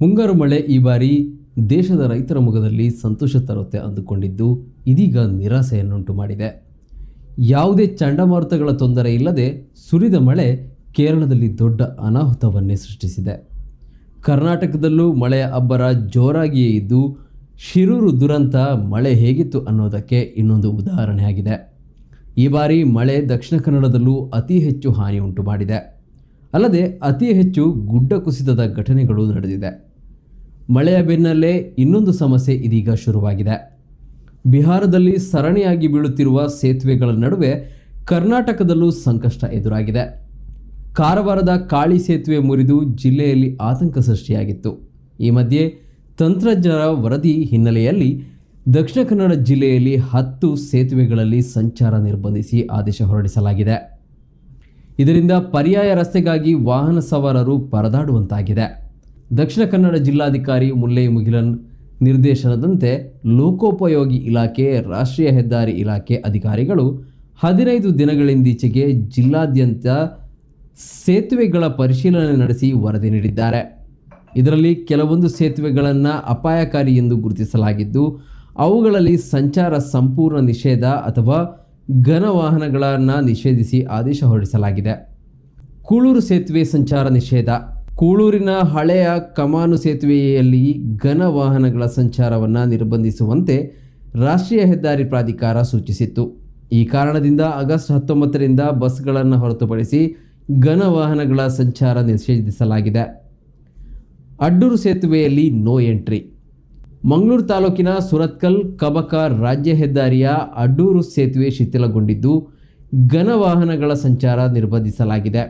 ಮುಂಗಾರು ಮಳೆ ಈ ಬಾರಿ ದೇಶದ ರೈತರ ಮುಖದಲ್ಲಿ ಸಂತೋಷ ತರುತ್ತೆ ಅಂದುಕೊಂಡಿದ್ದು ಇದೀಗ ನಿರಾಸೆಯನ್ನುಂಟು ಮಾಡಿದೆ. ಯಾವುದೇ ಚಂಡಮಾರುತಗಳ ತೊಂದರೆ ಇಲ್ಲದೆ ಸುರಿದ ಮಳೆ ಕೇರಳದಲ್ಲಿ ದೊಡ್ಡ ಅನಾಹುತವನ್ನೇ ಸೃಷ್ಟಿಸಿದೆ. ಕರ್ನಾಟಕದಲ್ಲೂ ಮಳೆಯ ಅಬ್ಬರ ಜೋರಾಗಿಯೇ ಇದ್ದು ಶಿರೂರು ದುರಂತ ಮಳೆ ಹೇಗಿತ್ತು ಅನ್ನೋದಕ್ಕೆ ಇನ್ನೊಂದು ಉದಾಹರಣೆಯಾಗಿದೆ. ಈ ಬಾರಿ ಮಳೆ ದಕ್ಷಿಣ ಕನ್ನಡದಲ್ಲೂ ಅತಿ ಹೆಚ್ಚು ಹಾನಿ ಉಂಟು ಮಾಡಿದೆ. ಅಲ್ಲದೆ ಅತಿ ಹೆಚ್ಚು ಗುಡ್ಡ ಕುಸಿತದ ಘಟನೆಗಳು ನಡೆದಿದೆ. ಮಳೆಯ ಬೆನ್ನಲ್ಲೇ ಇನ್ನೊಂದು ಸಮಸ್ಯೆ ಇದೀಗ ಶುರುವಾಗಿದೆ. ಬಿಹಾರದಲ್ಲಿ ಸರಣಿಯಾಗಿ ಬೀಳುತ್ತಿರುವ ಸೇತುವೆಗಳ ನಡುವೆ ಕರ್ನಾಟಕದಲ್ಲೂ ಸಂಕಷ್ಟ ಎದುರಾಗಿದೆ. ಕಾರವಾರದ ಕಾಳಿ ಸೇತುವೆ ಮುರಿದು ಜಿಲ್ಲೆಯಲ್ಲಿ ಆತಂಕ ಸೃಷ್ಟಿಯಾಗಿತ್ತು. ಈ ಮಧ್ಯೆ ತಂತ್ರಜ್ಞರ ವರದಿ ಹಿನ್ನೆಲೆಯಲ್ಲಿ ದಕ್ಷಿಣ ಕನ್ನಡ ಜಿಲ್ಲೆಯಲ್ಲಿ 10 ಸೇತುವೆಗಳಲ್ಲಿ ಸಂಚಾರ ನಿರ್ಬಂಧಿಸಿ ಆದೇಶ ಹೊರಡಿಸಲಾಗಿದೆ. ಇದರಿಂದ ಪರ್ಯಾಯ ರಸ್ತೆಗಾಗಿ ವಾಹನ ಸವಾರರು ಪರದಾಡುವಂತಾಗಿದೆ. ದಕ್ಷಿಣ ಕನ್ನಡ ಜಿಲ್ಲಾಧಿಕಾರಿ ಮುಲ್ಲೈ ಮುಗಿಲನ್ ನಿರ್ದೇಶನದಂತೆ ಲೋಕೋಪಯೋಗಿ ಇಲಾಖೆ, ರಾಷ್ಟ್ರೀಯ ಹೆದ್ದಾರಿ ಇಲಾಖೆ ಅಧಿಕಾರಿಗಳು 15 ದಿನಗಳಿಂದೀಚೆಗೆ ಜಿಲ್ಲಾದ್ಯಂತ ಸೇತುವೆಗಳ ಪರಿಶೀಲನೆ ನಡೆಸಿ ವರದಿ ನೀಡಿದ್ದಾರೆ. ಇದರಲ್ಲಿ ಕೆಲವೊಂದು ಸೇತುವೆಗಳನ್ನು ಅಪಾಯಕಾರಿ ಎಂದು ಗುರುತಿಸಲಾಗಿದ್ದು ಅವುಗಳಲ್ಲಿ ಸಂಚಾರ ಸಂಪೂರ್ಣ ನಿಷೇಧ ಅಥವಾ ಘನ ವಾಹನಗಳನ್ನು ನಿಷೇಧಿಸಿ ಆದೇಶ ಹೊರಡಿಸಲಾಗಿದೆ. ಕೂಳೂರು ಸೇತುವೆ ಸಂಚಾರ ನಿಷೇಧ. ಕೂಳೂರಿನ ಹಳೆಯ ಕಮಾನು ಸೇತುವೆಯಲ್ಲಿ ಘನ ವಾಹನಗಳ ಸಂಚಾರವನ್ನು ನಿರ್ಬಂಧಿಸುವಂತೆ ರಾಷ್ಟ್ರೀಯ ಹೆದ್ದಾರಿ ಪ್ರಾಧಿಕಾರ ಸೂಚಿಸಿತ್ತು. ಈ ಕಾರಣದಿಂದ ಆಗಸ್ಟ್ 19ರಿಂದ ಬಸ್ಗಳನ್ನು ಹೊರತುಪಡಿಸಿ ಘನ ವಾಹನಗಳ ಸಂಚಾರ ನಿಷೇಧಿಸಲಾಗಿದೆ. ಅಡ್ಡೂರು ಸೇತುವೆಯಲ್ಲಿ ನೋ ಎಂಟ್ರಿ. ಮಂಗಳೂರು ತಾಲೂಕಿನ ಸುರತ್ಕಲ್ ಕಬಕ ರಾಜ್ಯ ಹೆದ್ದಾರಿಯ ಅಡ್ಡೂರು ಸೇತುವೆ ಶಿಥಿಲಗೊಂಡಿದ್ದು ಘನ ವಾಹನಗಳ ಸಂಚಾರ ನಿರ್ಬಂಧಿಸಲಾಗಿದೆ.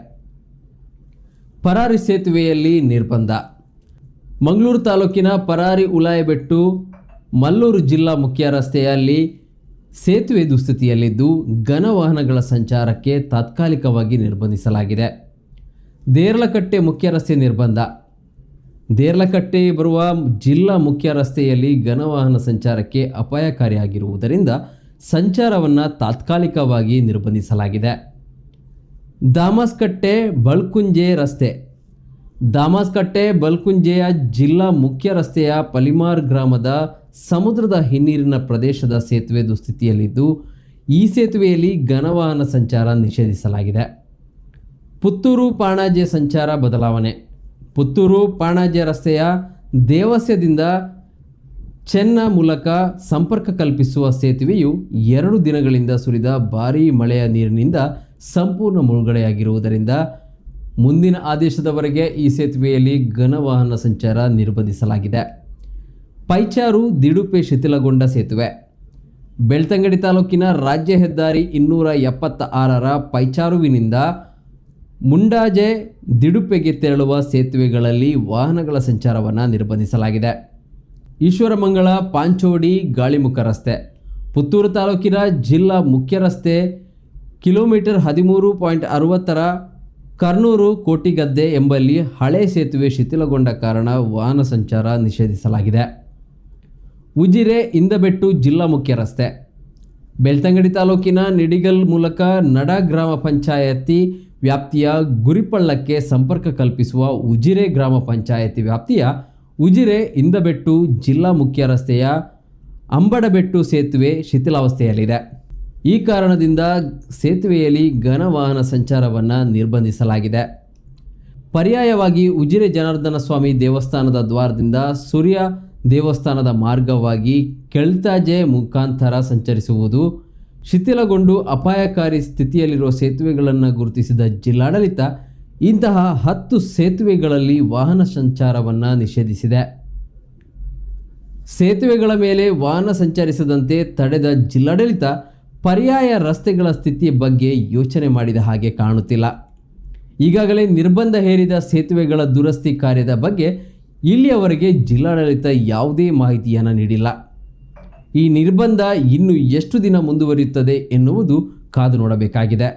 ಪರಾರಿ ಸೇತುವೆಯಲ್ಲಿ ನಿರ್ಬಂಧ. ಮಂಗಳೂರು ತಾಲೂಕಿನ ಪರಾರಿ ಉಲಾಯಬೆಟ್ಟು ಮಲ್ಲೂರು ಜಿಲ್ಲಾ ಮುಖ್ಯ ರಸ್ತೆಯಲ್ಲಿ ಸೇತುವೆ ದುಸ್ಥಿತಿಯಲ್ಲಿದ್ದು ಘನ ವಾಹನಗಳ ಸಂಚಾರಕ್ಕೆ ತಾತ್ಕಾಲಿಕವಾಗಿ ನಿರ್ಬಂಧಿಸಲಾಗಿದೆ. ದೇರ್ಲಕಟ್ಟೆ ಮುಖ್ಯ ರಸ್ತೆ ನಿರ್ಬಂಧ. ದೇರ್ಲಕಟ್ಟೆ ಬರುವ ಜಿಲ್ಲಾ ಮುಖ್ಯ ರಸ್ತೆಯಲ್ಲಿ ಘನ ವಾಹನ ಸಂಚಾರಕ್ಕೆ ಅಪಾಯಕಾರಿಯಾಗಿರುವುದರಿಂದ ಸಂಚಾರವನ್ನು ತಾತ್ಕಾಲಿಕವಾಗಿ ನಿರ್ಬಂಧಿಸಲಾಗಿದೆ. ದಾಮಸ್ಕಟ್ಟೆ ಬಳ್ಕುಂಜೆ ರಸ್ತೆ. ದಾಮಸ್ಕಟ್ಟೆ ಬಳ್ಕುಂಜೆಯ ಜಿಲ್ಲಾ ಮುಖ್ಯ ರಸ್ತೆಯ ಪಲಿಮಾರ್ ಗ್ರಾಮದ ಸಮುದ್ರದ ಹಿನ್ನೀರಿನ ಪ್ರದೇಶದ ಸೇತುವೆ ದುಸ್ಥಿತಿಯಲ್ಲಿದ್ದು ಈ ಸೇತುವೆಯಲ್ಲಿ ಘನ ವಾಹನ ಸಂಚಾರ ನಿಷೇಧಿಸಲಾಗಿದೆ. ಪುತ್ತೂರು ಪಾಣಾಜೆ ಸಂಚಾರ ಬದಲಾವಣೆ. ಪುತ್ತೂರು ಪಾಣಾಜೆ ರಸ್ತೆಯ ದೇವಸ್ಯದಿಂದ ಚೆನ್ನ ಮೂಲಕ ಸಂಪರ್ಕ ಕಲ್ಪಿಸುವ ಸೇತುವೆಯು 2 ದಿನಗಳಿಂದ ಸುರಿದ ಭಾರೀ ಮಳೆಯ ನೀರಿನಿಂದ ಸಂಪೂರ್ಣ ಮುಳುಗಡೆಯಾಗಿರುವುದರಿಂದ ಮುಂದಿನ ಆದೇಶದವರೆಗೆ ಈ ಸೇತುವೆಯಲ್ಲಿ ಘನ ವಾಹನ ಸಂಚಾರ ನಿರ್ಬಂಧಿಸಲಾಗಿದೆ. ಪೈಚಾರು ದಿಡುಪೆ ಶಿಥಿಲಗೊಂಡ ಸೇತುವೆ. ಬೆಳ್ತಂಗಡಿ ತಾಲೂಕಿನ ರಾಜ್ಯ ಹೆದ್ದಾರಿ 276ರ ಪೈಚಾರುವಿನಿಂದ ಮುಂಡಾಜೆ ದಿಡುಪೆಗೆ ತೆರಳುವ ಸೇತುವೆಗಳಲ್ಲಿ ವಾಹನಗಳ ಸಂಚಾರವನ್ನು ನಿರ್ಬಂಧಿಸಲಾಗಿದೆ. ಈಶ್ವರಮಂಗಳ ಪಾಂಚೋಡಿ ಗಾಳಿಮುಖ ರಸ್ತೆ. ಪುತ್ತೂರು ತಾಲೂಕಿನ ಜಿಲ್ಲಾ ಮುಖ್ಯ ರಸ್ತೆ ಕಿಲೋಮೀಟರ್ 13.60ರ ಕರ್ನೂರು ಕೋಟಿಗದ್ದೆ ಎಂಬಲ್ಲಿ ಹಳೆ ಸೇತುವೆ ಶಿಥಿಲಗೊಂಡ ಕಾರಣ ವಾಹನ ಸಂಚಾರ ನಿಷೇಧಿಸಲಾಗಿದೆ. ಉಜಿರೆ ಇಂದಬೆಟ್ಟು ಜಿಲ್ಲಾ ಮುಖ್ಯ ರಸ್ತೆ. ಬೆಳ್ತಂಗಡಿ ತಾಲೂಕಿನ ನಿಡಿಗಲ್ ಮೂಲಕ ನಡ ಗ್ರಾಮ ಪಂಚಾಯತಿ ವ್ಯಾಪ್ತಿಯ ಗುರಿಪಳ್ಳಕ್ಕೆ ಸಂಪರ್ಕ ಕಲ್ಪಿಸುವ ಉಜಿರೆ ಗ್ರಾಮ ಪಂಚಾಯತಿ ವ್ಯಾಪ್ತಿಯ ಉಜಿರೆ ಇಂದಬೆಟ್ಟು ಜಿಲ್ಲಾ ಮುಖ್ಯ ರಸ್ತೆಯ ಅಂಬಡಬೆಟ್ಟು ಸೇತುವೆ ಶಿಥಿಲಾವಸ್ಥೆಯಲ್ಲಿದೆ. ಈ ಕಾರಣದಿಂದ ಸೇತುವೆಯಲ್ಲಿ ಘನ ವಾಹನ ಸಂಚಾರವನ್ನು ನಿರ್ಬಂಧಿಸಲಾಗಿದೆ. ಪರ್ಯಾಯವಾಗಿ ಉಜಿರೆ ಜನಾರ್ದನ ಸ್ವಾಮಿ ದೇವಸ್ಥಾನದ ದ್ವಾರದಿಂದ ಸೂರ್ಯ ದೇವಸ್ಥಾನದ ಮಾರ್ಗವಾಗಿ ಕೆಳ್ತಾಜೆ ಮುಖಾಂತರ ಸಂಚರಿಸುವುದು ಶಿಥಿಲಗೊಂಡು ಅಪಾಯಕಾರಿ ಸ್ಥಿತಿಯಲ್ಲಿರುವ ಸೇತುವೆಗಳನ್ನು ಗುರುತಿಸಿದ ಜಿಲ್ಲಾಡಳಿತ ಇಂತಹ 10 ಸೇತುವೆಗಳಲ್ಲಿ ವಾಹನ ಸಂಚಾರವನ್ನು ನಿಷೇಧಿಸಿದೆ. ಸೇತುವೆಗಳ ಮೇಲೆ ವಾಹನ ಸಂಚರಿಸದಂತೆ ತಡೆದ ಜಿಲ್ಲಾಡಳಿತ ಪರ್ಯಾಯ ರಸ್ತೆಗಳ ಸ್ಥಿತಿಯ ಬಗ್ಗೆ ಯೋಚನೆ ಮಾಡಿದ ಹಾಗೆ ಕಾಣುತ್ತಿಲ್ಲ. ಈಗಾಗಲೇ ನಿರ್ಬಂಧ ಹೇರಿದ ಸೇತುವೆಗಳ ದುರಸ್ತಿ ಕಾರ್ಯದ ಬಗ್ಗೆ ಇಲ್ಲಿಯವರೆಗೆ ಜಿಲ್ಲಾಡಳಿತ ಯಾವುದೇ ಮಾಹಿತಿಯನ್ನು ನೀಡಿಲ್ಲ. ಈ ನಿರ್ಬಂಧ ಇನ್ನು ಎಷ್ಟು ದಿನ ಮುಂದುವರಿಯುತ್ತದೆ ಎನ್ನುವುದು ಕಾದು ನೋಡಬೇಕಾಗಿದೆ.